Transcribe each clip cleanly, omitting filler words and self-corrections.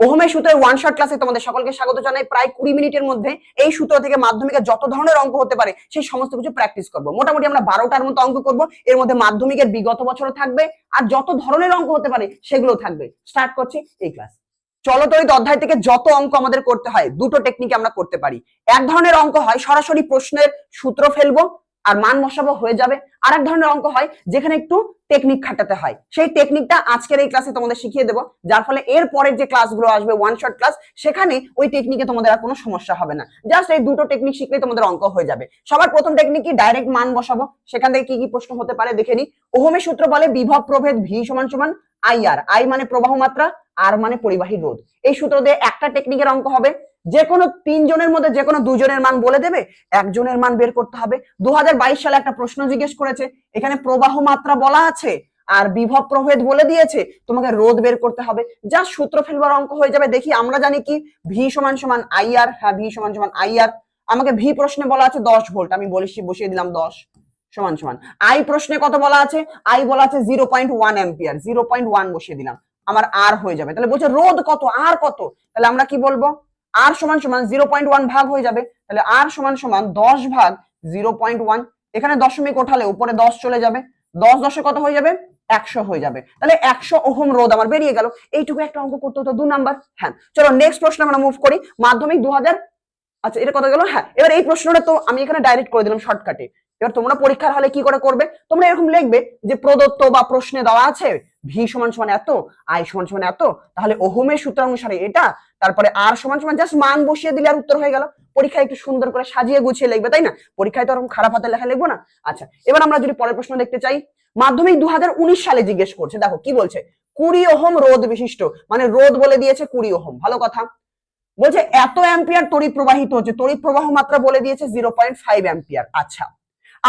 ওহমের সূত্রের one shot ক্লাসে তোমাদের সকলকে স্বাগত জানাই। প্রায় 20 মিনিটের মধ্যে এই সূত্র থেকে মাধ্যমিকে যত ধরনের অঙ্ক হতে পারে সেই সমস্ত কিছু প্র্যাকটিস করব। মোটামুটি আমরা 12টার মতো অঙ্ক করব। এর মধ্যে মাধ্যমিকের বিগত বছরও থাকবে আর যত ধরনের অঙ্ক হতে পারে সেগুলো থাকবে। স্টার্ট করছি এই ক্লাস। চলতরিত অধ্যায় থেকে যত অঙ্ক আমাদের করতে হয় দুটো টেকনিকে আমরা করতে পারি। এক ধরনের অঙ্ক হয় সরাসরি প্রশ্নের সূত্র ফেলবো আর মান বসাবো হয়ে যাবে। আর এক ধরনের অঙ্ক হয় যেখানে একটু টেকনিক খাটাতে হয়। সেই টেকনিকটা আজকের এই ক্লাসে তোমাদের শিখিয়ে দেবো, যার ফলে এর পরের যে ক্লাসগুলো আসবে ওয়ান শট ক্লাস সেখানে ওই টেকনিকে তোমাদের আর কোনো সমস্যা হবে না। জাস্ট এই দুটো টেকনিক শিখলেই তোমাদের অঙ্ক হয়ে যাবে। সবার প্রথম টেকনিক কি, ডাইরেক্ট মান বসাবো। সেখান থেকে কি কি প্রশ্ন হতে পারে দেখে নি। ওহমের সূত্র বলে বিভব প্রভেদ ভি সমান সমান আই আর। আই মানে প্রবাহ মাত্রা, আর মানে পরিবাহী রোধ। এই সূত্র দিয়ে একটা টেকনিকের অঙ্ক হবে। যে কোনো তিনজনের মধ্যে যে কোনো দুজনের মান বলে দেবে, একজনের মান বের করতে হবে। 2022 সালে একটা প্রশ্ন জিজ্ঞেস করেছে, এখানে প্রবাহ মাত্রা বলা আছে আর বিভব প্রভেদ বলে দিয়েছে, তোমাকে রোধ বের করতে হবে। যা সূত্র ফেলবার অঙ্ক হয়ে যাবে। দেখি আমরা জানি কি ভি সমান সমান আই আর। হ্যাঁ, ভি সমান সমান আই আর। আমাকে ভি প্রশ্নে বলা আছে 10 ভোল্ট, আমি বসিয়ে দিলাম 10 সমান সমান। আই প্রশ্নে কত বলা আছে, আই বলা আছে 0.1 অ্যাম্পিয়ার, 0.1 বসিয়ে দিলাম, আমার আর হয়ে যাবে। তাহলে বলছে রোধ কত, আর কত, তাহলে আমরা কি বলবো, আর সমান সমান 0.1 ভাগ হয়ে যাবে। তাহলে আর সমান সমান 10 ভাগ 0.1। এখানে দশমিক ওঠালে উপরে 10 চলে যাবে, 10 10 কত হয়ে যাবে, 100 হয়ে যাবে। তাহলে 100 ওহম রোধ আমার বেরিয়ে গেল। এইটুকু একটা অঙ্ক করতে হতো 2 নাম্বার। হ্যাঁ, চলো নেক্সট প্রশ্ন আমরা মুভ করি। মাধ্যমিক 2000, আচ্ছা এটা কত গেল। হ্যাঁ, এবার এই প্রশ্নটা তো আমি এখানে ডাইরেক্ট করে দিলাম শর্টকাটে। এবার তোমরা পরীক্ষার হলে কি করে করবে, তোমরা এরকম লিখবে যে প্রদত্ত বা প্রশ্নে দেওয়া আছে ভি সমান সমান এত, আই সমান সমান এত, তাহলে ওহমের সূত্র অনুসারে এটা, তারপরে আর সমান সমান, জাস্ট মান বসিয়ে দিলে আর উত্তর হয়ে গেল। পরীক্ষায় একটু সুন্দর করে সাজিয়ে গুছিয়ে লিখবে, তাই না? পরীক্ষায় তো এরকম খারাপ হাতে লেখা লিখবো না। আচ্ছা, এবার আমরা যদি পরের প্রশ্ন দেখতে চাই, মাধ্যমিক 2019 সালে জিজ্ঞেস করছে। দেখো কি বলছে, 20 ওহম রোধ বিশিষ্ট, মানে রোধ বলে দিয়েছে 20 ওহম। ভালো কথা। বলছে এত অ্যাম্পিয়ার তড়িৎ প্রবাহিত হচ্ছে, তড়িৎ প্রবাহ মাত্রা বলে দিয়েছে 0.5 অ্যাম্পিয়ার। আচ্ছা,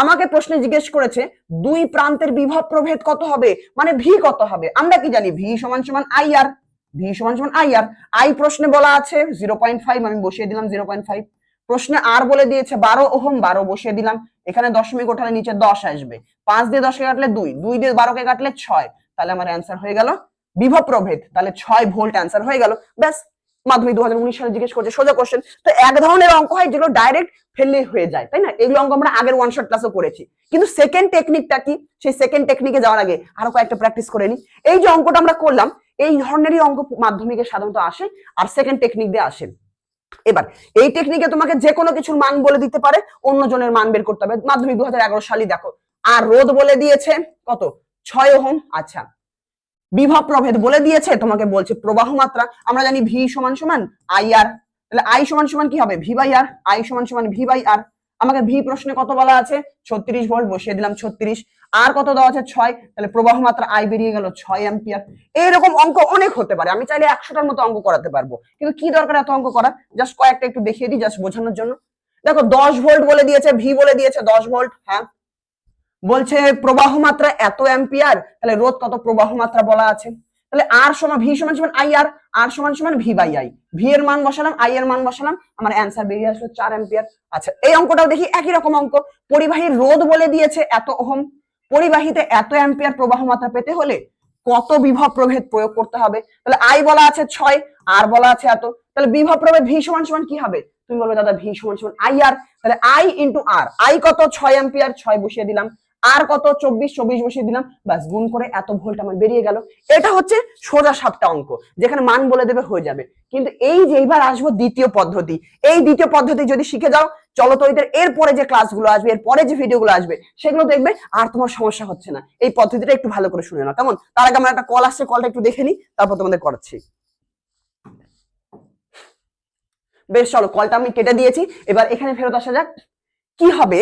আমাকে প্রশ্নে জিজ্ঞেস করেছে দুই প্রান্তের বিভব প্রভেদ কত হবে, মানে ভি কত হবে। আমরা কি জানি ভি সমান সমান আই আর, ভি সমান সমান আই আর। আই প্রশ্নে বলা আছে 0.5, আমি বসিয়ে দিলাম 0.5। প্রশ্নে আর বলে দিয়েছে 12 ওহম, 12 বসিয়ে দিলাম। এখানে দশমিক ওঠালে নিচে 10 আসবে, 5 দিয়ে 10 কে কাটলে 2, 2 দিয়ে 12 কে কাটলে 6, তাহলে আমার অ্যান্সার হয়ে গেল বিভব প্রভেদ, তাহলে 6 ভোল্ট অ্যান্সার হয়ে গেল। ব্যাস, মাধ্যমিক 2019 সালে জিজ্ঞেস করছে, সোজা কোশ্চেন। তো এক ধরনের অঙ্ক হয় যেগুলো ডাইরেক্ট ফেললে হয়ে যায়, তাই না? এগুলো অঙ্ক আমরা আগের ওয়ান শট ক্লাসে করেছি। কিন্তু সেকেন্ড টেকনিকটা কি, সেই সেকেন্ড টেকনিকে যাওয়ার আগে আরো কয়েকটা প্র্যাকটিস করে নি। এই যে অঙ্কটা আমরা করলাম, এই ধরনেরই অঙ্ক মাধ্যমিকে সাধারণত আসে আর সেকেন্ড টেকনিক দিয়ে আসে। এবার এই টেকনিকে তোমাকে যে কোনো কিছুর মান বলে দিতে পারে, অন্য জনের মান বের করতে হবে। মাধ্যমিক 2011 সালে দেখো, আর রোধ বলে দিয়েছে কত, 6 ওহম। আচ্ছা, বিভব প্রভেদ বলে দিয়েছে, তোমাকে বলছে প্রবাহ মাত্রা। আমরা জানি ভি সমান সমান আই আর, তাহলে আই সমান সমান কি হবে, ভি বাই আর। আই সমান সমান ভি বাই আর। আমাকে ভি প্রশ্নে কত বলা আছে, 36 ভোল্ট, বসিয়ে দিলাম 36। আর কত দেওয়া আছে, 6, তাহলে প্রবাহ মাত্রা আই বেরিয়ে গেল 6 অ্যাম্পিয়ার। এইরকম অঙ্ক অনেক হতে পারে, আমি চাইলে 100টার মতো অঙ্ক করাতে পারবো, কিন্তু কি দরকার এত অঙ্ক করা, জাস্ট কয়েকটা একটু দেখিয়ে দিই জাস্ট বোঝানোর জন্য। দেখো 10 ভোল্ট বলে দিয়েছে, ভি বলে দিয়েছে 10 ভোল্ট। হ্যাঁ, বলছে প্রবাহ মাত্রা এত অ্যাম্পিয়ার, তাহলে রোধ কত, প্রবাহ মাত্রা বলা আছে। তাহলে আর সমান ভি সমান সমান আই আর, আর সমান সমান ভি বাই আই। ভি এর মান বসালাম, আই এর মান বসালাম, আমার অ্যান্সার বেরিয়ে আসলো 4 অ্যাম্পিয়ার। আচ্ছা, এই অঙ্কটাও দেখি একই রকম অঙ্ক। পরিবাহীর রোধ বলে দিয়েছে এত ওহম, পরিবাহীতে এত অ্যাম্পিয়ার প্রবাহ মাত্রা পেতে হলে কত বিভব প্রভেদ প্রয়োগ করতে হবে। তাহলে আই বলা আছে 6, আর বলা আছে এত, তাহলে বিভব প্রভেদ ভি সমান সমান কি হবে, তুমি বলবে দাদা ভি সমান সমান আই আর। তাহলে আই ইন্টু আর, আই কত 6 অ্যাম্পিয়ার, 6 বসিয়ে দিলাম। আর কত 24, 24 বসিয়ে দিলাম, ব্যাস গুণ করে এত ভোল্ট আমার বেরিয়ে গেল। এটা হচ্ছে সোজা সাপটা অঙ্ক, যেখানে মান বলে দেবে হয়ে যাবে। কিন্তু এই যে এইবার আসবো দ্বিতীয় পদ্ধতি, এই দ্বিতীয় পদ্ধতি যদি শিখে যাও, চলতরিতের এরপরে যে ক্লাসগুলো আসবে, এরপরে যে ভিডিওগুলো আসবে সেগুলো দেখবে আর তোমার সমস্যা হচ্ছে না। এই পদ্ধতিটা একটু ভালো করে শুনে নাও কেমন। তার আগে আমার একটা কল আসছে, কলটা একটু দেখে নি, তারপর তোমাদের করাচ্ছি। বেশ, চলো কলটা আমি কেটে দিয়েছি। এবার এখানে ফেরত আসা যাক। কি হবে,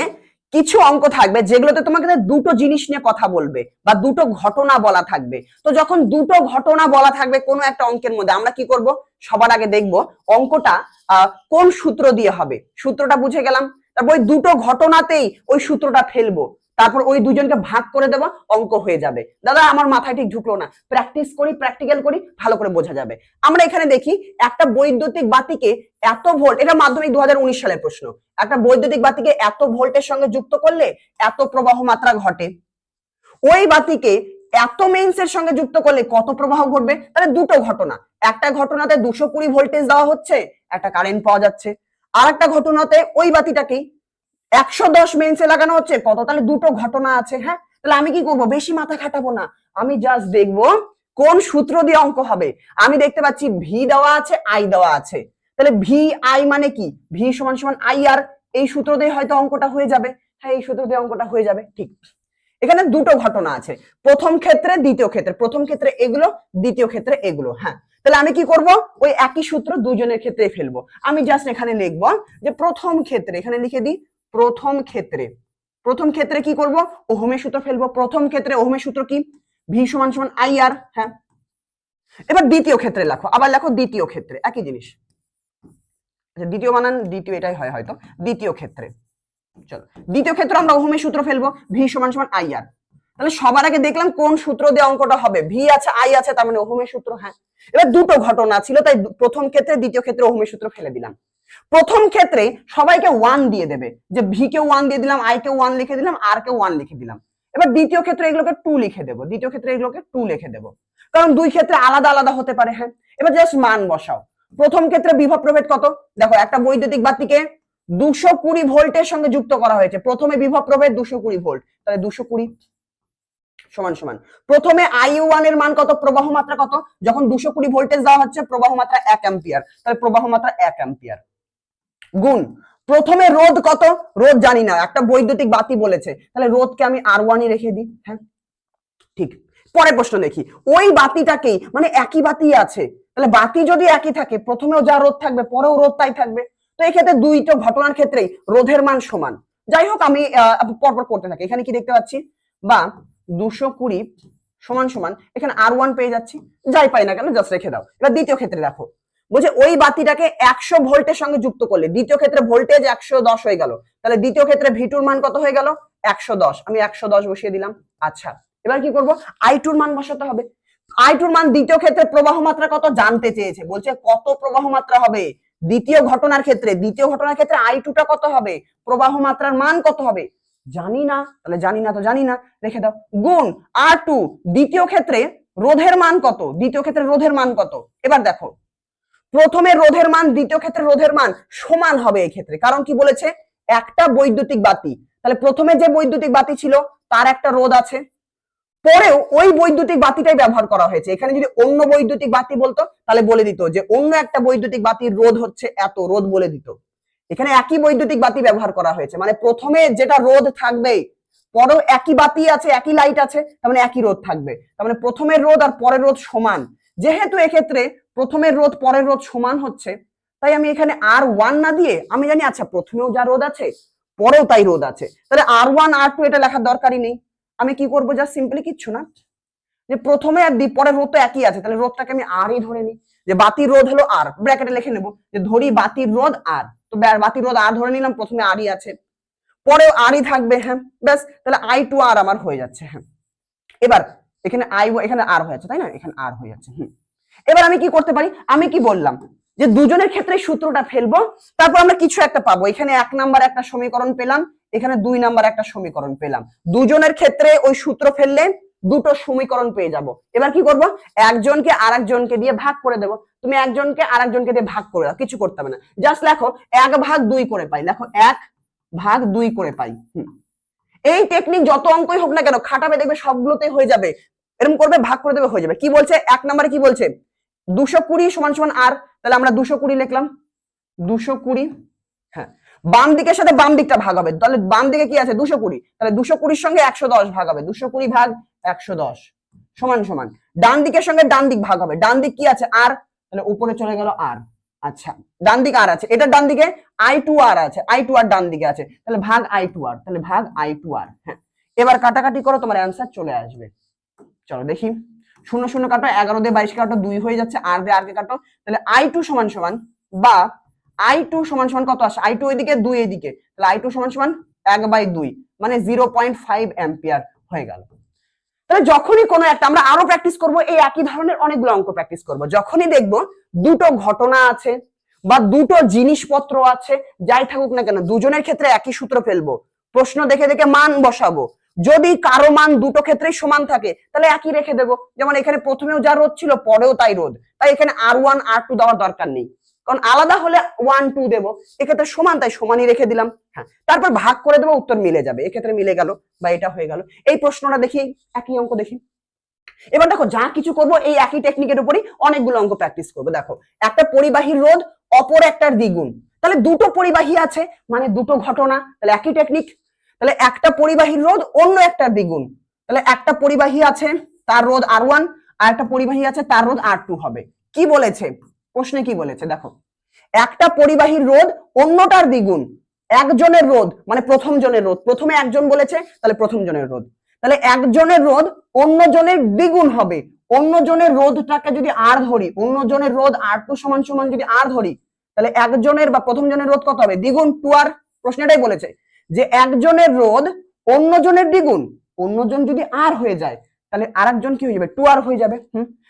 কিছু অঙ্ক থাকবে যেগুলোতে তোমাকে দুটো জিনিস নিয়ে কথা বলবে বা দুটো ঘটনা বলা থাকবে। তো যখন দুটো ঘটনা বলা থাকবে কোনো একটা অঙ্কের মধ্যে, আমরা কি করব, সবার আগে দেখব অঙ্কটা কোন সূত্র দিয়ে হবে। সূত্রটা বুঝে গেলাম, তারপর ওই দুটো ঘটনাতেই ওই সূত্রটা ফেলবো, তারপর ওই দুজনকে ভাগ করে দেবো, অঙ্ক হয়ে যাবে। দাদা আমার মাথায় ঠিক ঢুকলো না, প্র্যাকটিস করি, প্র্যাকটিক্যাল করি, ভালো করে বোঝা যাবে। আমরা এখানে দেখি একটা বৈদ্যুতিক বাতিকে এত ভোল্ট, এটা মাধ্যমিক 2019 সালের প্রশ্ন, একটা বৈদ্যুতিক বাতিকে এত ভোল্টের সঙ্গে যুক্ত করলে এত প্রবাহ মাত্রা ঘটে। ওই বাতিকে এত মেইনসের সঙ্গে যুক্ত করলে কত প্রবাহ ঘটবে। তাহলে দুটো ঘটনা, একটা ঘটনাতে 220 ভোল্টেজ দেওয়া হচ্ছে, একটা কারেন্ট পাওয়া যাচ্ছে। আর একটা ঘটনাতে ওই বাতিটাকেই 110 মেইনসে লাগানো হচ্ছে, কত? তাহলে দুটো ঘটনা আছে। হ্যাঁ, তাহলে আমি কি করব? বেশি মাথা খাটাবো না, আমি জাস্ট দেখবো কোন সূত্র দিয়ে অঙ্ক হবে। আমি দেখতে পাচ্ছি ভি দেওয়া আছে, আই দেওয়া আছে, তাহলে ভি আই মানে কি? ভি সমান সমান আই আর, এই সূত্র দিয়ে হয়তো অঙ্কটা হয়ে যাবে। হ্যাঁ, এই সূত্র দিয়ে অঙ্কটা হয়ে যাবে। ঠিক, এখানে দুটো ঘটনা আছে, প্রথম ক্ষেত্রে দ্বিতীয় ক্ষেত্রে, প্রথম ক্ষেত্রে এগুলো, দ্বিতীয় ক্ষেত্রে এগুলো। হ্যাঁ, তাহলে আমি কি করব? ওই একই সূত্র দুজনের ক্ষেত্রে ফেলবো। আমি জাস্ট এখানে লিখবো যে প্রথম ক্ষেত্রে, এখানে লিখে দিই প্রথম ক্ষেত্রে। প্রথম ক্ষেত্রে কি করব? ওহমের সূত্র ফেলবো। প্রথম ক্ষেত্রে ওহমের সূত্র কি? ভি সমান সমান আই আর। হ্যাঁ, এবার দ্বিতীয় ক্ষেত্রে লেখো, আবার লেখো দ্বিতীয় ক্ষেত্রে, একই জিনিস। আচ্ছা, দ্বিতীয় বানান দ্বিতীয়, এটাই হয় হয়তো। দ্বিতীয় ক্ষেত্রে, চলো দ্বিতীয় ক্ষেত্রে আমরা ওহমের সূত্র ফেলবো, ভি সমান সমান আই আর। তাহলে সবার আগে দেখলাম কোন সূত্র দিয়ে অঙ্কটা হবে, ভি আছে আই আছে, তার মানে ওহমের সূত্র। হ্যাঁ, এবার দুটো ঘটনা ছিল, তাই প্রথম ক্ষেত্রে দ্বিতীয় ক্ষেত্রে ওহমের সূত্র ফেলে দিলাম। প্রথম ক্ষেত্রে সবাইকে 1 দিয়ে দেবে, যে ভি কে 1 দিয়ে দিলাম, আই কে 1 লিখে দিলাম, আর কে 1 লিখে দিলাম। এবার দ্বিতীয় ক্ষেত্রে এগুলোকে 2 লিখে দেবো, দ্বিতীয় ক্ষেত্রে এগুলোকে 2 লিখে দেবো, কারণ দুই ক্ষেত্রে আলাদা আলাদা হতে পারে। হ্যাঁ, এবার জাস্ট মান বসাও। প্রথম ক্ষেত্রে বিভব প্রভেদ কত? দেখো, একটা বৈদ্যুতিক বাতিকে 220 ভোল্টের সঙ্গে যুক্ত করা হয়েছে, প্রথমে বিভব প্রভেদ 220 ভোল্ট, তাহলে 220 সমান সমান প্রথমে I1 এর মান কত? প্রবাহ মাত্রা কত? যখন 220 ভোল্টেজ দেওয়া হচ্ছে, প্রবাহ মাত্রা 1 অ্যাম্পিয়ার, তাহলে প্রবাহ মাত্রা 1 অ্যাম্পিয়ার গুণ প্রথমে রোধ কত? রোধ জানি না, একটা বৈদ্যুতিক বাতি বলেছে, তাহলে রোধকে আমি R1 ই রেখে দিই। হ্যাঁ, ঠিক। পরের প্রশ্ন দেখি, ওই বাতিটাকেই, মানে একই বাতি আছে, তাহলে বাতি যদি একই থাকে, প্রথমেও যা রোধ থাকবে পরেও রোধ তাই থাকবে। তো এই ক্ষেত্রে দুইটো ঘটনার ক্ষেত্রেই রোধের মান সমান। যাই হোক, আমি পরপর করতে থাকি। এখানে কি দেখতে পাচ্ছি? বা 220 সমান সমান, এখানে R1 পেয়ে যাচ্ছি, যাই পাই না কেন জাস্ট রেখে দাও। এবার দ্বিতীয় ক্ষেত্রে দেখো, বলছে ওই বাতিটাকে 100 ভোল্টের সঙ্গে যুক্ত করলে, দ্বিতীয় ক্ষেত্রে ভোল্টেজ 110 হয়ে গেল, তাহলে দ্বিতীয় ক্ষেত্রে ভিটুর মান কত হয়ে গেল? 110। আমি 110 বসিয়ে দিলাম। আচ্ছা, এবার কি করব? আই2 এর মান বসাতে হবে। আই2 এর মান দ্বিতীয় ক্ষেত্রে প্রবাহ মাত্রা কত জানতে চেয়েছে, বলছে কত প্রবাহ মাত্রা হবে দ্বিতীয় ঘটনার ক্ষেত্রে। দ্বিতীয় ঘটনার ক্ষেত্রে আই2টা কত হবে? প্রবাহ মাত্রার মান কত হবে? জানি না, তাহলে জানি না তো জানি না, রেখে দাও। গুণ R2, দ্বিতীয় ক্ষেত্রে রোধের মান কত? দ্বিতীয় ক্ষেত্রে রোধের মান কত? এবার দেখো, প্রথমে রোধের মান, দ্বিতীয় ক্ষেত্রে রোধের মান সমান হবে এই ক্ষেত্রে, কারণ কি বলেছে? একটা বৈদ্যুতিক বাতি, তাহলে প্রথমে যে বৈদ্যুতিক বাতি ছিল তার একটা রোধ আছে, পরেও ওই বৈদ্যুতিক বাতিটাই ব্যবহার করা হয়েছে। এখানে যদি অন্য বৈদ্যুতিক বাতি বলতো, তাহলে বলে দিত যে অন্য একটা বৈদ্যুতিক বাতির রোধ হচ্ছে এত, রোধ বলে দিত। এখানে একই বৈদ্যুতিক বাতি ব্যবহার করা হয়েছে, মানে প্রথমে যেটা রোধ থাকবে, পরেও একই বাতি আছে, একই লাইট আছে, তার মানে একই রোধ থাকবে, তার মানে প্রথমের রোধ আর পরের রোধ সমান। যেহেতু এক্ষেত্রে প্রথমের রোধ পরের রোধ সমান হচ্ছে, তাই আমি এখানে R1 না দিয়ে আমি জানি আচ্ছা প্রথমেও যা রোধ আছে পরেও তাই রোধ আছে, তাহলে R1 R2 এটা লেখার দরকারই নেই। আমি কি করবো? যা সিম্পলি কিচ্ছু না, যে প্রথমে আর পরের রোধ তো একই আছে, তাহলে রোধটাকে আমি আর ই ধরে নিই, যে বাতির রোধ হলো আর, ব্র্যাকেটে লিখে নেবো যে ধরি বাতির রোধ আর, তো বাতির রোধ আর ধরে নিলাম, প্রথমে আরই আছে, পরেও আরই থাকবে। হ্যাঁ, ব্যাস, তাহলে I2 আর আমার হয়ে যাচ্ছে। হ্যাঁ, এবার এখানে এখানে আর হয়ে যাচ্ছে, তাই না? এখানে আর হয়ে যাচ্ছে। এবার আমি কি করতে পারি? আমি কি বললাম যে দুজনের ক্ষেত্রে সূত্রটা ফেলবো, তারপর আমরা কিছু একটা পাবো। এখানে 1 নাম্বার একটা সমীকরণ পেলাম, এখানে 2 নাম্বার একটা সমীকরণ পেলাম। দুজনের ক্ষেত্রে ওই সূত্র ফেললে দুটো সমীকরণ পেয়ে যাব। এবার কি করব? একজনকে আরেকজনকে দিয়ে ভাগ করে দেব। তুমি একজনকে আরেকজনকে দিয়ে ভাগ করে দাও, কিছু করতে হবে না, জাস্ট লেখো 1/2 করে পাই, লেখো 1/2 করে পাই। এই টেকনিক যত অঙ্কই হোক না কেন, খাটাবে, দেখবে সবগুলোতে হয়ে যাবে। এরকম করবে, ভাগ করে দেবে, হয়ে যাবে। কি বলছে 1 নম্বরে? কি বলছে? 220 সমান সমান আর, তাহলে আমরা 220 লিখলাম, 220। হ্যাঁ, বাম দিকের সাথে বাম দিকটা ভাগ হবে, তাহলে বাম দিকে কি আছে? 220, তাহলে 220 সঙ্গে 110 ভাগ হবে, 220 ভাগ 110 সমান সমান ডান দিকের সঙ্গে ডান দিক ভাগ হবে, ডান দিক কি আছে? আর, তাহলে উপরে চলে গেল আর। আচ্ছা, ডান দিক আর আছে, এটা ডান দিকে I2 আর আছে, I2 আর ডান দিকে আছে, তাহলে ভাগ I2 আর, তাহলে ভাগ I2 আর। হ্যাঁ, এবার কাটাকাটি করো, তোমার অ্যান্সার চলে আসবে। চলো দেখি, 0 0 কাটো, 11 দিয়ে 22 কাটো, 2 হয়ে যাচ্ছে, আর দিয়ে আর কে কাটো, তাহলে I2 সমান সমান, বা I2 সমান সমান কত আসে? I2 এদিকে, 2 এদিকে, তাহলে I2 সমান সমান 1/2, মানে 0.5 অ্যাম্পিয়ার হয়ে গেল। তাহলে যখনই কোনো একটা, আমরা আরো প্র্যাকটিস করব, এই একই ধরনের অনেকগুলো অঙ্ক প্র্যাকটিস করব, যখনই দেখবো দুটো ঘটনা আছে বা দুটো জিনিসপত্র আছে, যাই থাকুক না কেন, দুজনের ক্ষেত্রে একই সূত্র ফেলবো, প্রশ্ন দেখে দেখে মান বসাবো, যদি কারো মান দুটো ক্ষেত্রেই সমান থাকে তাহলে একই রেখে দেবো। যেমন এখানে প্রথমেও যা রোধ ছিল পরেও তাই রোধ, তাই এখানে R1 R2 দেওয়ার দরকার নেই, কারণ আলাদা হলে 1 2 দেবো, এক্ষেত্রে সমান তাই সমানই রেখে দিলাম। হ্যাঁ, তারপর ভাগ করে দেবো, উত্তর মিলে যাবে, এক্ষেত্রে মিলে গেল বা এটা হয়ে গেল। এই প্রশ্নটা দেখি, একই অঙ্ক দেখি। এবার দেখো যা কিছু করবো এই একই টেকনিকের উপরই অনেকগুলো অঙ্ক প্র্যাকটিস করবো। দেখো একটা পরিবাহীর রোধ অপর একটার দ্বিগুণ, তাহলে দুটো পরিবাহী আছে মানে দুটো ঘটনা, তাহলে একই টেকনিক। তাহলে একটা পরিবাহীর রোধ অন্য একটার দ্বিগুণ, তাহলে একটা পরিবাহী আছে তার রোধ R1 আর একটা পরিবাহী আছে তার রোধ R2 হবে। কি বলেছে প্রশ্নে, কি বলেছে দেখো, একটা পরিবাহীর রোধ অন্যটার দ্বিগুণ, একজনের রোধ মানে প্রথম জনের রোধ, প্রথমে একজন বলেছে তাহলে প্রথম জনের রোধ, তাহলে একজনের রোধ অন্য জনের দ্বিগুণ হবে। অন্য জনের রোধটাকে যদি আর ধরি, অন্য জনের রোধ R2 সমান সমান যদি আর ধরি, তাহলে একজনের বা প্রথম জনের রোধ কত হবে, দ্বিগুণ 2R। প্রশ্নটাই বলেছে যে একজনের রোধ অন্য জনের দ্বিগুণ, অন্যজন যদি আর হয়ে যায় তাহলে আরেকজন কি হয়ে যাবে, 2R হয়ে যাবে।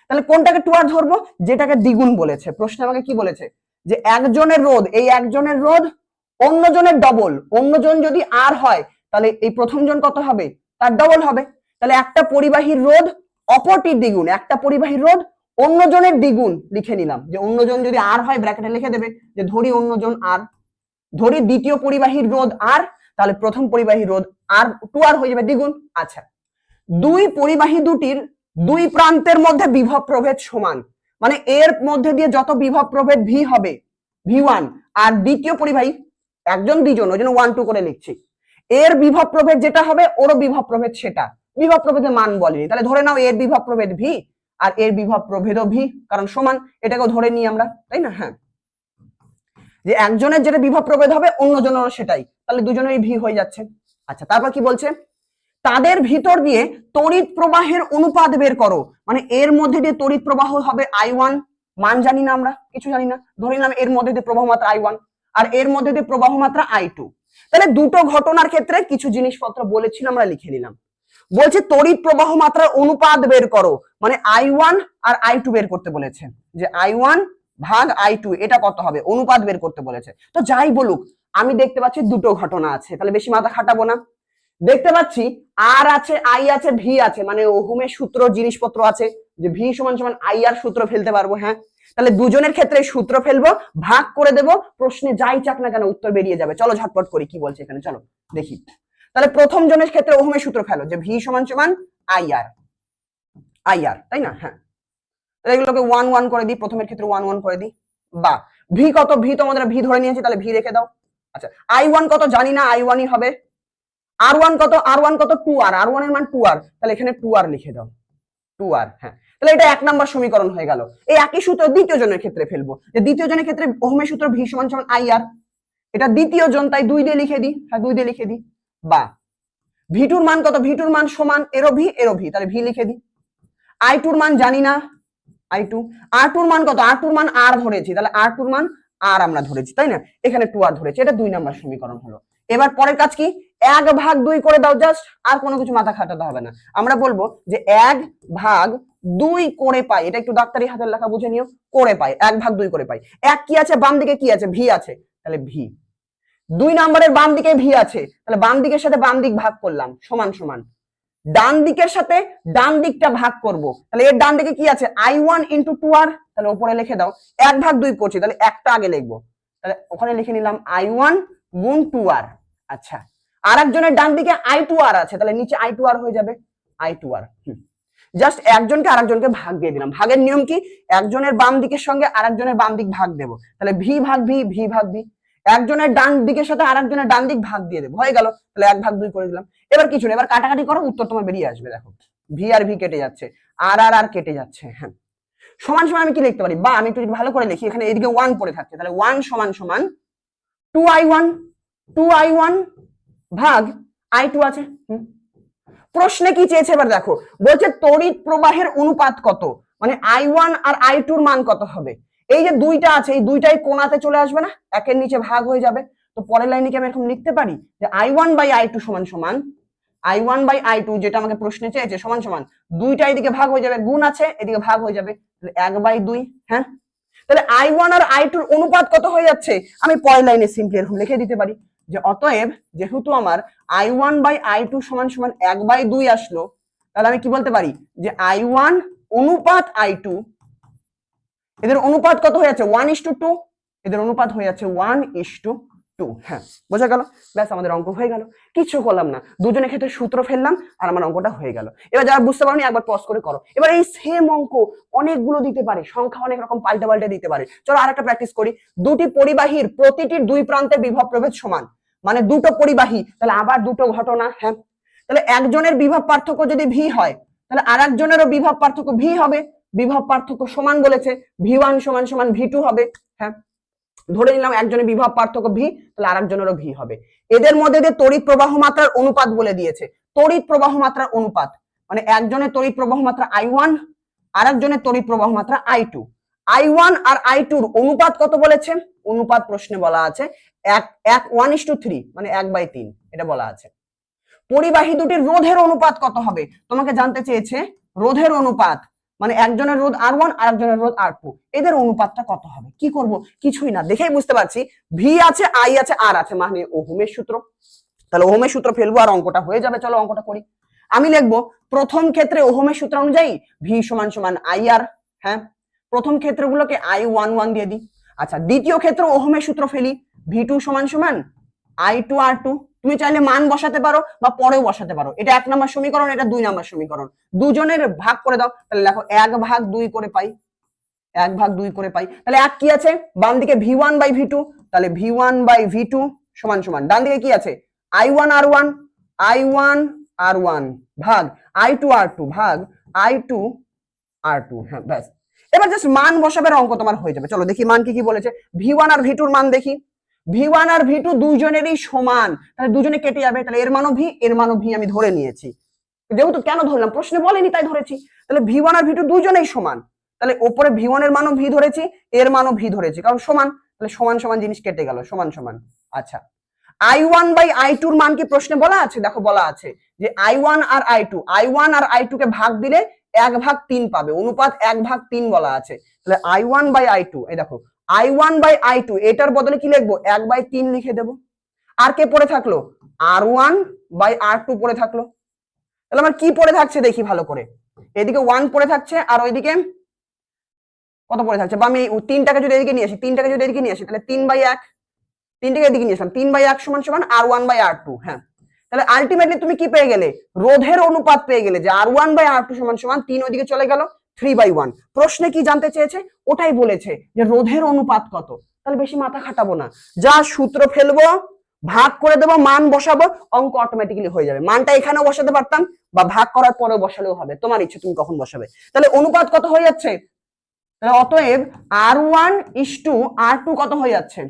তাহলে কোনটাকে 2R ধরবো, যেটাকে দ্বিগুণ বলেছে। প্রশ্ন আমাকে কি বলেছে যে একজনের রোধ, এই একজনের রোধ অন্যজনের ডবল, অন্যজন যদি আর হয় তাহলে এই প্রথম জন কত হবে, তার ডবল হবে। তাহলে একটা পরিবাহীর রোধ অপরটির দ্বিগুণ, একটা পরিবাহীর রোধ অন্যজনের দ্বিগুণ লিখে নিলাম, যে অন্যজন যদি আর হয় ব্র্যাকেটে লিখে দেবে, যে ধরি অন্যজন আর, ধরি দ্বিতীয় পরিবাহীর রোধ আর, তাহলে প্রথম পরিবাহীর রোধ আর 2R হয়ে যাবে দ্বিগুণ। আচ্ছা, দুই পরিবাহী দুটির দুই প্রান্তের মধ্যে বিভব প্রভেদ সমান, মানে এর মধ্যে দিয়ে যত বিভব প্রভেদ ভি হবে V1, আর দ্বিতীয় পরিবাহী একজন দুইজন ওই জন্য 1 2 করে লিখছি, এর বিভব প্রভেদ যেটা হবে ওরও বিভব প্রভেদ সেটা, বিভব প্রভেদের মান বলেনি, তাহলে ধরে নাও এর বিভব প্রভেদ ভি আর এর বিভব প্রভেদও ভি, কারণ সমান, এটাকেও ধরে নিই আমরা, তাই না? হ্যাঁ, যে একজনের যেটা বিভব প্রভেদ হবে অন্যজনেরও সেটাই, তাহলে দুজনেরই ভি হয়ে যাচ্ছে। আচ্ছা, তারপর কি বলছে, তাদের ভিতর দিয়ে তড়িৎ প্রবাহের অনুপাত বের করো, মানে এর মধ্যে দিয়ে তড়িৎ প্রবাহ হবে I1, মান জানি না আমরা, কিছু জানি না, ধরে নিলাম এর মধ্যে দিয়ে প্রবাহ মাত্রা I1 আর এর মধ্যে দিয়ে প্রবাহ মাত্রা I2। তাহলে দুটো ঘটনার ক্ষেত্রে কিছু জিনিসপত্র বলেছিল আমরা লিখে নিলাম। বলছে তড়িৎ প্রবাহ মাত্রার অনুপাত বের করো, মানে I1 আর I2 বের করতে বলেছে, যে I1 ভাগ I2 এটা কত হবে, অনুপাত বের করতে বলেছে। তো যাই বলুক, আমি দেখতে পাচ্ছি দুটো ঘটনা আছে, তাহলে বেশি মাথা খাটাবো না। দেখতে পাচ্ছি আর আছে, আই আছে, ভি আছে, মানে ওহমের সূত্র জিনিসপত্র আছে, যে ভি সমান সমান আই আর সূত্র ফেলতে পারবো। হ্যাঁ, তাহলে দুজনের ক্ষেত্রে সূত্র ফেলবো, ভাগ করে দেব, প্রশ্নে যাই চাক না কেন উত্তর বেরিয়ে যাবে। চলো ঝটপট করি, কি বলছে এখানে, চলো দেখি। তাহলে প্রথম জনের ক্ষেত্রে ওহমের সূত্র ফেলো, যে ভি সমান সমান আই আর, তাই না? হ্যাঁ, এগুলোকে 1 1 করে দিই, প্রথমের ক্ষেত্রে 1 1 করে দিই। বা ভি কত, ভি তো আমাদের ভি ধরে নিয়েছি, তাহলে ভি রেখে দাও। আচ্ছা, I1 কত জানি না, I1ই হবে। R1 কত, R1 কত 2R, R1 এর মান 2R, তাহলে এখানে 2R লিখে দাও, 2R। হ্যাঁ, তাহলে এটা 1 নাম্বার সমীকরণ হয়ে গেল। এই একই সূত্র দ্বিতীয় জনের ক্ষেত্রে ফেলবো, যে দ্বিতীয় জনের ক্ষেত্রে ওহমের সূত্র ভি সমান সমান IR, এটা দ্বিতীয় জন তাই 2 দিয়ে লিখে দিই। হ্যাঁ, 2 দিয়ে লিখে দিই। বা V2 এর মান কত, V2 এর মান সমান এরো ভি, তাহলে ভি লিখে দিই। I2 এর মান জানি না, I2, R2 এর মান কত, R2 এর মান R ধরেছি, তাহলে R2 এর মান R আমরা ধরেছি, তাই না? এখানে 2R ধরেছি, এটা 2 নাম্বার সমীকরণ হলো। এবার পরের কাজ কি, 1/2 করে দাও জাস্ট, আর কোনো কিছু মাথা খাটাতে হবে না। আমরা বলবো যে 1/2 করে পাই, এটা একটু ডাক্তারি হাতের লেখা বুঝে নিও, করে পাই 1/2 করে পাই। এক কি আছে, বাম দিকে কি আছে, ভি আছে, তাহলে ভি। 2 নাম্বারের বাম দিকে ভি আছে, তাহলে বাম দিকের সাথে বাম দিক ভাগ করলাম, সমান সমান ডান দিকের সাথে ডান দিকটা ভাগ করব, তাহলে এর ডান দিকে কি আছে, I1 × 2R, তাহলে উপরে লিখে দাও। 1/2 করছি, তাহলে একটা আগে লিখবো, তাহলে ওখানে লিখে নিলাম I1 × 2R। আচ্ছা, আরেকজনের ডান দিকে I2R আছে, তাহলে নিচে I2R হয়ে যাবে, I2R। জাস্ট একজনকে আরেকজনকে ভাগ দিয়ে দিলাম। ভাগের নিয়ম কি, একজনের বাম দিকের সঙ্গে আরেকজনের বাম দিক ভাগ দেবো, তাহলে ভি ভাগ ভি, ভি ভাগ ভি। একজনের ডান দিকের সাথে আরেকজনের ডান দিক ভাগ দিয়ে দেবো, হয়ে গেল, তাহলে 1/2 করে দিলাম। এবার কিছু না, এবার কাটাকাটি করো, উত্তর তোমার বেরিয়ে আসবে। দেখো ভি আর ভি কেটে যাচ্ছে, আর আর আর কেটে যাচ্ছে। হ্যাঁ, সমান সমান আমি কি লিখতে পারি, বা আমি একটু ভালো করে লিখি, এখানে এদিকে 1 পড়ে থাকছে, তাহলে 1 সমান সমান 2I1 ভাগ I2 আছে। প্রশ্নে কি চেয়েছে এবার দেখো, বলছে তড়িৎ প্রবাহের অনুপাত কত, মানে I1 আর I2 এর মান কত হবে। এই যে দুইটা আছে, এই দুইটাই কোণাতে চলে আসবে না, একের নিচে ভাগ হয়ে যাবে। তো পরের লাইনে কি আমি এরকম লিখতে পারি যে I1/I2 সমান সমান I1/I2, যেটা আমাকে প্রশ্নে চেয়েছে, সমান সমান দুইটা এদিকে ভাগ হয়ে যাবে, গুণ আছে এদিকে ভাগ হয়ে যাবে, 1/2। হ্যাঁ, তাহলে I1 আর I2 এর অনুপাত কত হয়ে যাচ্ছে, আমি পরের লাইনে সিম্পলি এরকম লিখে দিতে পারি, যে অতএব যেহেতু আমার I1/I2 সমান সমান 1/2 আসলো, তাহলে আমি কি বলতে পারি যে I1 অনুপাত I2, এদের অনুপাত কত হয়ে যাচ্ছে 1:2, এদের অনুপাত হয়ে যাচ্ছে 1:2। হ্যাঁ, বোঝা গেল? ব্যাস, আমাদের অঙ্ক হয়ে গেল। কিছু করলাম না, দুজনের ক্ষেত্রে সূত্র ফেললাম আর আমার অঙ্কটা হয়ে গেল। এবার যারা বুঝতে পারোনি একবার পজ করে করো। এবার এই সেম অঙ্ক অনেকগুলো দিতে পারে, সংখ্যা অনেক রকম পাল্টে পাল্টে দিতে পারে। চলো আরেকটা প্র্যাকটিস করি। দুটি পরিবাহীর প্রতিটির দুই প্রান্তের বিভব প্রভেদ সমান, মানে দুটো পরিবাহী, তাহলে আবার দুটো ঘটনা। হ্যাঁ, তাহলে একজনের বিভব পার্থক্য যদি ভি হয়, তাহলে আর একজনেরও বিভব পার্থক্য ভি হবে। বিভব পার্থক্য সমান বলেছে, V1 সমান সমান V2 হবে। হ্যাঁ, ধরে নিলাম একজনের বিভব পার্থক্য ভি, তাহলে আরেকজনেরও ভি হবে। এদের মধ্যে যে তড়িৎ প্রবাহ মাত্রার অনুপাত বলে দিয়েছে, তড়িৎ প্রবাহ মাত্রার অনুপাত মানে একজনের তড়িৎ প্রবাহ মাত্রা I1, আরেকজনের তড়িৎ প্রবাহ মাত্রা I2। I1 আর I2 এর অনুপাত কত বলেছে? অনুপাত প্রশ্নে বলা আছে 1:3, মানে 1/3 এটা বলা আছে। পরিবাহী দুটির রোধের অনুপাত কত হবে তোমাকে জানতে চেয়েছে। রোধের অনুপাত মানে একজনের রোধ R1 আর একজনের রোধ R2, এদের অনুপাতটা কত হবে? কি করব? কিছুই না, দেখেই বুঝতে পারছি ভি আছে, আই আছে, আর আছে, মানে ওহমের সূত্র। তাহলে ওহমের সূত্র ফেলবো আর অঙ্কটা হয়ে যাবে। চলো অঙ্কটা করি। আমি লিখবো প্রথম ক্ষেত্রে ওহমের সূত্র অনুযায়ী ভি সমান সমান IR। হ্যাঁ, প্রথম ক্ষেত্রগুলোকে I11 দিয়ে দিই। আচ্ছা, দ্বিতীয় ক্ষেত্রে ওহমের সূত্র ফেলি, V2 সমান সমান I2R2। তুমি চাইলে মান বসাতে পারো বা পরেও বসাতে পারো। এটা 1 নম্বর সমীকরণ, এটা 2 নম্বর সমীকরণ। দুজনের ভাগ করে দাও, তাহলে দেখো 1/2 করে পাই, 1/2 করে পাই। তাহলে এক কি আছে বাম দিকে V1/V2, তাহলে V1/V2 সমান সমান ডান দিকে কি আছে I1R1, I1R1 ভাগ I2R2 ভাগ I2R2। হ্যাঁ, ব্যাস। এবার জাস্ট মান বসাবার অঙ্ক তোমার হয়ে যাবে। চলো দেখি মান কি কি বলেছে। V1 আর V2 এর মান দেখি। V1 আর V2 দুইজনেরই সমান, তাহলে দুজনে কেটে যাবে, তাহলে এর মানও ভি, এর মানও ভি আমি ধরে নিয়েছি। যেহেতু কেন ধরলাম প্রশ্নে বলেনি তাই ধরেছি। তাহলে V1 আর V2 দুইজনেই সমান, তাহলে ওপরে V1 এর মানও ভি ধরেছি, এর মানও ভি ধরেছি, কারণ সমান। তাহলে সমান সমান জিনিস কেটে গেল, সমান সমান। আচ্ছা, I1/I2 এর মান কি প্রশ্নে বলা আছে? দেখো বলা আছে যে I1 আর I2 কে ভাগ দিলে 1/3 পাবে, অনুপাত 1/3 বলা আছে। তাহলে I1/I2, এই দেখো I1/I2 এটার বদলে কি লিখবো 1/3 লিখে দেবো। আর কে পড়ে থাকলো? R1/R2 পড়ে থাকলো। তাহলে আমার কি পড়ে থাকছে দেখি ভালো করে। এদিকে 1 পড়ে থাকছে আর ওইদিকে কত পড়ে থাকছে? বা আমি 3টাকে যদি এদিকে নিয়ে আসি, 3টাকে যদি এদিকে নিয়ে আসি, তাহলে 3/1, 3টাকে এদিকে নিয়ে আসলাম, 3/1 সমান সমান R1/R2। হ্যাঁ, তাহলে আলটিমেটলি তুমি কি পেয়ে গেলে? রোধের অনুপাত পেয়ে গেলে যে R1/R2 সমান সমান 3 ওইদিকে চলে গেল 3/1। প্রশ্নে কি জানতে চেয়েছে? ওটাই বলেছে যে রোধের অনুপাত কত। তাহলে বেশি মাথা খাটাবো না, যা সূত্র ফেলবো, ভাগ করে দেবো, মান বসাবো, অঙ্ক অটোমেটিক্যালি হয়ে যাবে। মানটা এখানেও বসাতে পারতাম বা ভাগ করার পরেও বসালেও হবে, তোমার ইচ্ছে তুমি কখন বসাবে। তাহলে অনুপাত কত হয়ে যাচ্ছে? তাহলে অতএব R1:R2 কত হয়ে যাচ্ছে?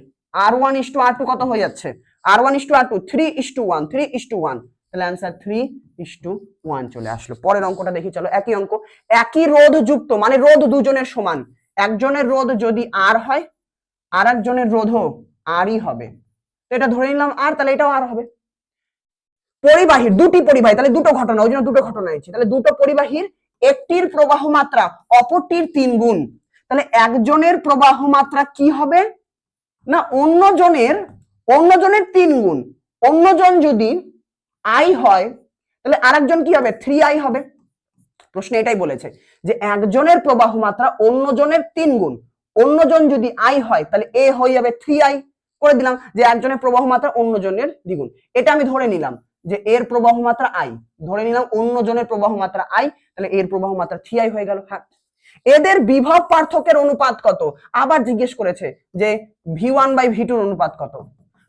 R1:R2 কত হয়ে যাচ্ছে? R1:R2 3:1, 3:1। তাহলে आंसर 3:1 চলে আসলো। পরের অঙ্কটা দেখি চলো। একই অঙ্ক, একই রোধ যুক্ত, মানে রোধ দুজনের সমান। একজনের রোধ যদি R হয় আর একজনের রোধও Rই হবে, তো এটা ধরে নিলাম R, তাহলে এটাও R হবে। পরিবাহীর দুটি পরিবাহী, তাহলে দুটো ঘটনা, ওই জন্য দুটো ঘটনা হয়েছে। তাহলে দুটো পরিবাহীর একটির প্রবাহ মাত্রা অপরটির 3 গুণ। তাহলে একজনের প্রবাহ মাত্রা কি হবে না অন্যজনের 3 গুণ। অন্যজন যদি I হয় তাহলে আরেকজন কি হবে? 3I হবে। প্রশ্নে এটাই বলেছে যে একজনের প্রবাহ মাত্রা অন্যজনের 3 গুণ। অন্যজন যদি I হয় তাহলে A হয়ে যাবে 3I। করে দিলাম যে একজনের প্রবাহ মাত্রা অন্যজনের দ্বিগুণ। এটা আমি ধরে নিলাম যে এর প্রবাহ মাত্রা I, ধরে নিলাম অন্যজনের প্রবাহ মাত্রা I, তাহলে এর প্রবাহ মাত্রা 3I হয়ে গেল। হ্যাঁ, এদের বিভব পার্থক্যের অনুপাত কত? আবার জিজ্ঞেস করেছে যে V1/V2 এর অনুপাত কত।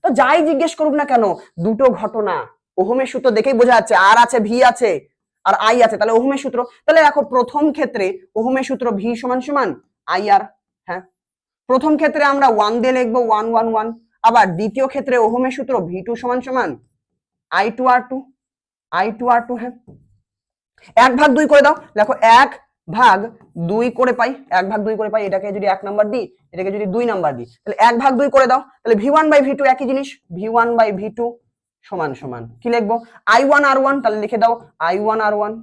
তো যাই জিজ্ঞেস করুক না কেন, দুটো ঘটনা, ওহমের সূত্র দেখেই বোঝা যাচ্ছে আর আছে, ভি আছে আর আই আছে, তাহলে ওহমের সূত্র। তাহলে দেখো প্রথম ক্ষেত্রে ওহমের সূত্র ভি সমান সমান IR। হ্যাঁ, প্রথম ক্ষেত্রে আমরা 1 দিয়ে লিখবো 111। আবার দ্বিতীয় ক্ষেত্রে ওহমের সূত্র V2 সমান সমান I2R2। হ্যাঁ, 1/2 করে দাও। দেখো 1/2 করে পাই, 1/2 করে পাই। এটাকে যদি 1 নাম্বার দিই, এটাকে যদি 2 নাম্বার দিই, তাহলে 1/2 করে দাও। তাহলে V1/V2 একই জিনিস, V1/V2 সমান সমান কি লিখবো? I1R1, তাহলে লিখে দাও I1R1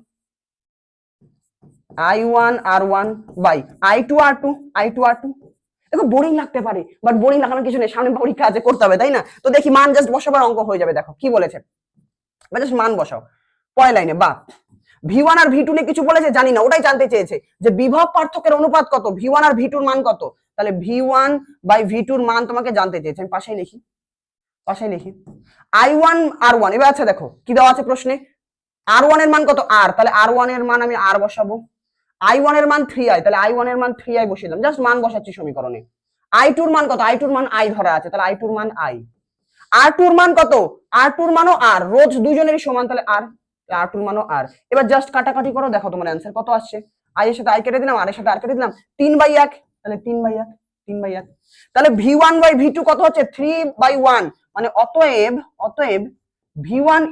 বাই I2R2। দেখো বোরিং লাগতে পারে, বাট বোরিং লাগানোর কিছু নেই, সামনে পরীক্ষা আছে, করতে হবে, তাই না? তো দেখি মান জাস্ট বসাবার অঙ্ক হয়ে যাবে। দেখো কি বলেছে, জাস্ট মান বসাও পরের লাইনে। বা V1 আর V2 নিয়ে কিছু বলেছে জানি না, ওটাই জানতে চেয়েছে যে বিভব পার্থক্যের অনুপাত কত, V1 আর V2 এর মান কত। তাহলে V1 বাই V2 এর মান তোমাকে জানতে চেয়েছে। আমি পাশেই লিখি, পাশেই লিখি I1 R1। এবার আচ্ছা দেখো কি দেওয়া আছে প্রশ্নে, R1 এর মান কত R, তাহলে R1 এর মান আমি R বসাবো। I1 এর মান 3i, তাহলে I1 এর মান 3i বসিয়ে দিলাম, জাস্ট মান বসাচ্ছি সমীকরণে। I2 এর মান কত, I2 এর মান I ধরা আছে, তাহলে I2 এর মান I। R2 এর মান কত, R2 এর মানও R, রোজ দুজনেরই সমান, তাহলে R, R2 এর মানও R। এবার জাস্ট কাটাকাটি করো, দেখো তোমার অ্যান্সার কত আসছে। I এর সাথে I কেটে দিলাম, R এর সাথে R কেটে দিলাম, 3/1, তাহলে 3/1, 3/1। তাহলে V1 বাই V2 কত হচ্ছে, 3/1, মানে অতএব V1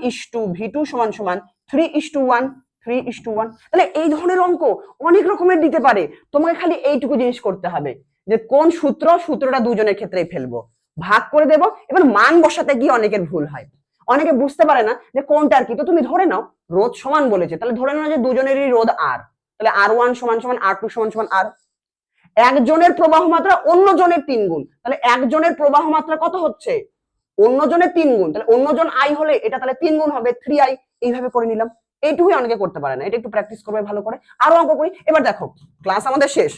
V2 সমান সমান 3:1, 3:1। তাহলে এই ধরনের অঙ্ক অনেক রকমের দিতে পারে, তোমাকে খালি এইটুকু জিনিস করতে হবে যে কোন সূত্রটা দুজনের ক্ষেত্রেই ফেলবো, ভাগ করে দেবো। এবার মান বসাতে গিয়ে অনেকের ভুল হয়, অনেকে বুঝতে পারে না যে কোনটার কি। তো তুমি ধরে নাও রোধ সমান বলেছে, তাহলে ধরে নাও যে দুজনেরই রোধ R, তাহলে R1 সমান সমান R2 সমান সমান R। একজনের প্রবাহ মাত্রা অন্যজনের 3 গুণ, তাহলে একজনের প্রবাহ মাত্রা কত হচ্ছে, অন্যজনের 3 গুণ, তাহলে অন্যজন I হলে এটা তাহলে 3 গুণ হবে, 3i। এইভাবে করে নিলাম, এইটুকুই অনেকে করতে পারে না, এটা একটু প্র্যাকটিস করবে ভালো করে। আরো অঙ্ক করি। এবার দেখো ক্লাস আমাদের শেষ,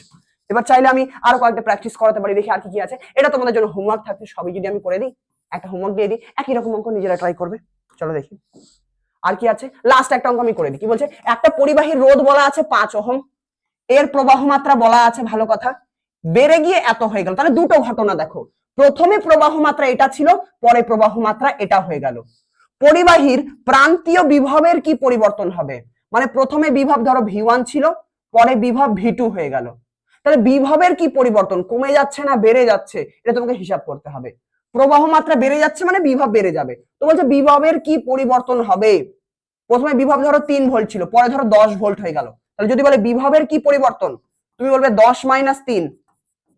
এবার চাইলে আমি আরো কয়েকটা প্র্যাকটিস করাতে পারি, দেখি আর কি কি আছে। এটা তোমাদের জন্য হোমওয়ার্ক থাকছে, সবই যদি আমি করে দিই, একটা হোমওয়ার্ক দিয়ে দিই, একই রকম অঙ্ক নিজেরা ট্রাই করবে। চলো দেখি আর কি আছে। লাস্ট একটা অঙ্ক আমি করে দিই। কি বলছে, একটা পরিবাহী রোধ বলা আছে 5 ওহম, এর প্রবাহ মাত্রা বলা আছে, ভালো কথা, বেড়ে গিয়ে এত হয়ে গেল। তাহলে দুটো ঘটনা দেখো, প্রথমে প্রবাহ মাত্রা এটা ছিল, পরে প্রবাহ মাত্রা এটা হয়ে গেল। পরিবাহীর প্রান্তীয় বিভবের কি পরিবর্তন হবে, মানে প্রথমে বিভব ধরো V1 ছিল, পরে বিভব V2 হয়ে গেল, তাহলে বিভবের কি পরিবর্তন, কমে যাচ্ছে না বেড়ে যাচ্ছে, এটা তোমাকে হিসাব করতে হবে। প্রবাহ মাত্রা বেড়ে যাচ্ছে মানে বিভব বেড়ে যাবে, তো বলছে বিভবের কি পরিবর্তন হবে। প্রথমে বিভব ধরো 3 ভোল্ট ছিল, পরে ধরো 10 ভোল্ট হয়ে গেল, তাহলে যদি বলে বিভবের কি পরিবর্তন, তুমি বলবে 10 - 3,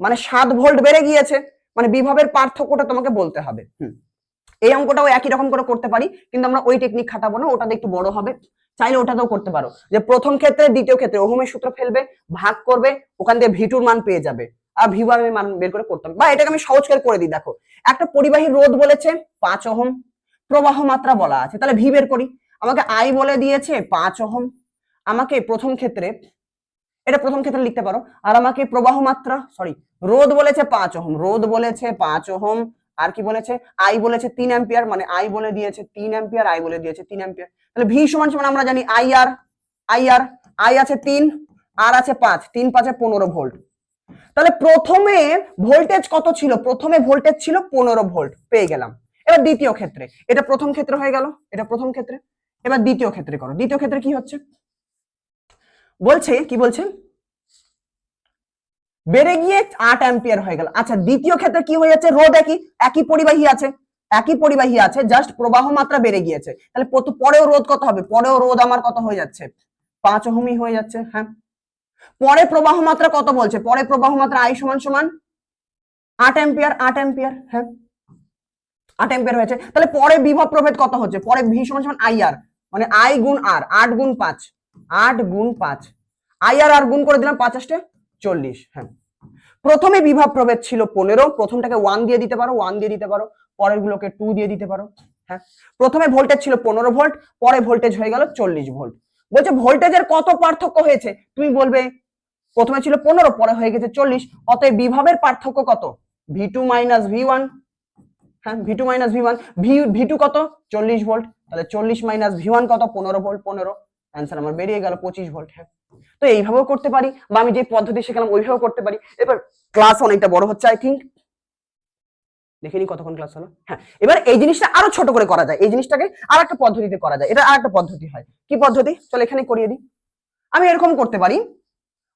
মানে 7 ভোল্ট বেড়ে গিয়েছে, মানে বিভবের পার্থক্যটা তোমাকে বলতে হবে। এই অঙ্কটাও একই রকম করে করতে পারি, কিন্তু আমরা ওই টেকনিক খাটাবো না, ওটাতে একটু বড় হবে। চাইলে ওটাতেও করতে পারো, যে প্রথম ক্ষেত্রে দ্বিতীয় ক্ষেত্রে ওহমের সূত্র ফেলবে, ভাগ করবে, ওখান থেকে V2 এর মান পেয়ে যাবে, আর V1 এর মান বের করে করতে হবে। বা এটাকে আমি সহজ করে দিই, দেখো একটা পরিবাহী রোধ বলেছে 5 ওহম, প্রবাহ মাত্রা বলা আছে, তাহলে ভি বের করি। আমাকে I বলে দিয়েছে 5 ওহম, আমাকে প্রথম ক্ষেত্রে, এটা প্রথম ক্ষেত্রে লিখতে পারো, আর আমাকে প্রবাহ মাত্রা রোধ বলেছে 5 ওহম, রোধ বলেছে 5 ওহম, আর কি বলেছে, I বলেছে 3 অ্যাম্পিয়ার, মানে I বলে দিয়েছে 3 অ্যাম্পিয়ার, I বলে দিয়েছে 3 অ্যাম্পিয়ার। তাহলে V সমান সমান আমরা জানি IR, I আছে 3, R আছে 5, 3 5 15 ভোল্ট। তাহলে প্রথমে ভোল্টেজ কত ছিল, প্রথমে ভোল্টেজ ছিল 15 ভোল্ট, পেয়ে গেলাম। এবার দ্বিতীয় ক্ষেত্রে, এটা প্রথম ক্ষেত্রে হয়ে গেল, এটা প্রথম ক্ষেত্রে। এবার দ্বিতীয় ক্ষেত্রে করো, দ্বিতীয় ক্ষেত্রে কি হচ্ছে, বলছে কি বলছে, বেড়ে গিয়ে 8 অ্যাম্পিয়ার হয়ে গেল। আচ্ছা দ্বিতীয় ক্ষেত্রে কি হয়ে যাচ্ছে, রোধ একই পরিবাহী আছে, জাস্ট প্রবাহ মাত্রা বেড়ে গিয়েছে, তাহলে পরেও রোধ কত হবে, পরেও রোধ আমার কত হয়ে যাচ্ছে, 5 ওহমই হয়ে যাচ্ছে। হ্যাঁ, পরে প্রবাহ মাত্রা কত বলছে, পরে প্রবাহ মাত্রা I সমান সমান 8 অ্যাম্পিয়ার, 8 অ্যাম্পিয়ার, হ্যাঁ 8 অ্যাম্পিয়ার হয়েছে। তাহলে পরে বিভব প্রভেদ কত হচ্ছে, পরে V সমান সমান IR, মানে I গুণ R, 8 গুণ 5, 8 গুণ 5, IR আর গুণ করে দিলাম, 5 40। হ্যাঁ, প্রথমে বিভব প্রভেদ ছিল 15, প্রথমটাকে 1 দিয়ে দিতে পারো, 1 দিয়ে দিতে পারো, পরের গুলোকে 2 দিয়ে দিতে পারো। হ্যাঁ, প্রথমে ভোল্টেজ ছিল 15 ভোল্ট, পরে ভোল্টেজ হয়ে গেল 40 ভোল্ট। বলছে ভোল্টেজের কত পার্থক্য হয়েছে, তুমি বলবে প্রথমে ছিল 15, পরে হয়ে গেছে 40, অতএব বিভবের পার্থক্য কত, V2 - V1। হ্যাঁ, V2 - V1, V2 কত 40 ভোল্ট, তাহলে 40 - V1 কত 15 ভোল্ট, 15, অ্যান্সার আমার বেরিয়ে গেল 25 ভোল্ট। হ্যাঁ, তো এইভাবেও করতে পারি, বা আমি যে পদ্ধতি শেখালাম ওইভাবেও করতে পারি। এবার ক্লাস অনেকটা বড় হচ্ছে, আই থিঙ্ক দেখে নি কতক্ষণ ক্লাস হলো। হ্যাঁ, এবার এই জিনিসটা আরো ছোট করে করা যায়, এই জিনিসটাকে আর একটা পদ্ধতিতে করা যায়, এটা আর একটা পদ্ধতি হয়। কি পদ্ধতি, চলো এখানে করিয়ে দিই। আমি এরকম করতে পারি,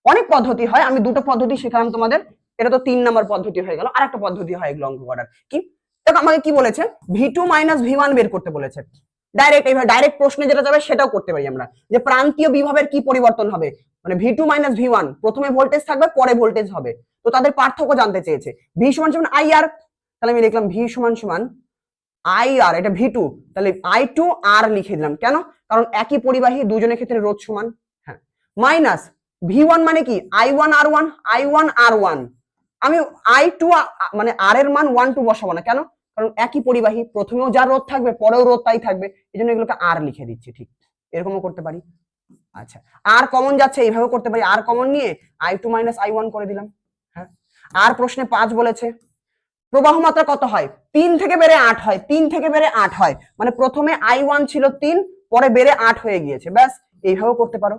অনেক পদ্ধতি হয়, আমি দুটো পদ্ধতি শেখালাম তোমাদের, এটা তো 3 নম্বর পদ্ধতি হয়ে গেল। আর একটা পদ্ধতি হয় এগুলো অঙ্ক করার, কি দেখো আমাকে কি বলেছে, V2 - V1 বের করতে বলেছে। ডাইরেক্ট এইভাবে ডাইরেক্ট প্রশ্নে যেটা যাবে সেটাও করতে পারি আমরা, যে প্রান্তীয় বিভবের কি পরিবর্তন হবে, মানে V2 - V1, প্রথমে ভোল্টেজ থাকবে, পরে ভোল্টেজ হবে, তো তাদের পার্থক্য জানতে চেয়েছে। V সমান সমান IR, তাহলে আমি লিখলাম V সমান সমান IR, এটা V2, তাহলে I2 R লিখে দিলাম, কেন, কারণ একই পরিবাহী, দুজনের ক্ষেত্রে রোধ সমান। হ্যাঁ, মাইনাস V1 মানে কি I1 R1, I1 R1, আমি I2 মানে আর এর মান 1 2 বসাবো না, কেন? কারণ একই পরিবাহী, প্রথমেও যা রোধ থাকবে পরেও রোধ তাই থাকবে, এই জন্য এগুলোকে আর লিখে দিচ্ছি। ঠিক এরকমও করতে পারি। আচ্ছা, আর কমন যাচ্ছে, এইভাবে করতে পারি, আর কমন নিয়ে I2 - I1 করে দিলাম। হ্যাঁ, আর প্রশ্নে 5 বলেছে প্রবাহ মাত্রা কত হয়? 3 থেকে বেড়ে 8 হয়, 3 থেকে বেড়ে 8 হয়, মানে প্রথমে I1 ছিল 3, পরে বেড়ে 8 হয়ে গিয়েছে, ব্যাস এইভাবেও করতে পারো।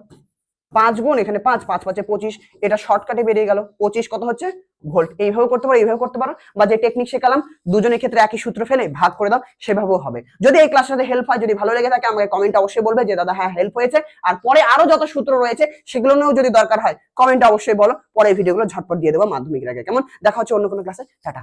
5 গুণ এখানে 5, 5 5 25, এটা শর্টকাটে বেরিয়ে গেল, 25 কত হচ্ছে ভোল্ট। এইভাবে করতে পারো, এইভাবে করতে পারো, বা যে টেকনিক শেখালাম দুজনের ক্ষেত্রে একই সূত্র ফেলে ভাগ করে দাও, সেভাবেও হবে। যদি এই ক্লাসটাতে হেল্প হয়, যদি ভালো লেগে থাকে, আমাকে কমেন্টে অবশ্যই বলবে যে দাদা হ্যাঁ হেল্প হয়েছে, আর পরে আরো যত সূত্র রয়েছে সেগুলো নিয়েও যদি দরকার হয় কমেন্টে অবশ্যই বলো, পরে এই ভিডিওগুলো ঝটপট দিয়ে দেবো মাধ্যমিকের আগে। কেমন? দেখা হচ্ছে অন্য কোনো ক্লাসে, টাটা।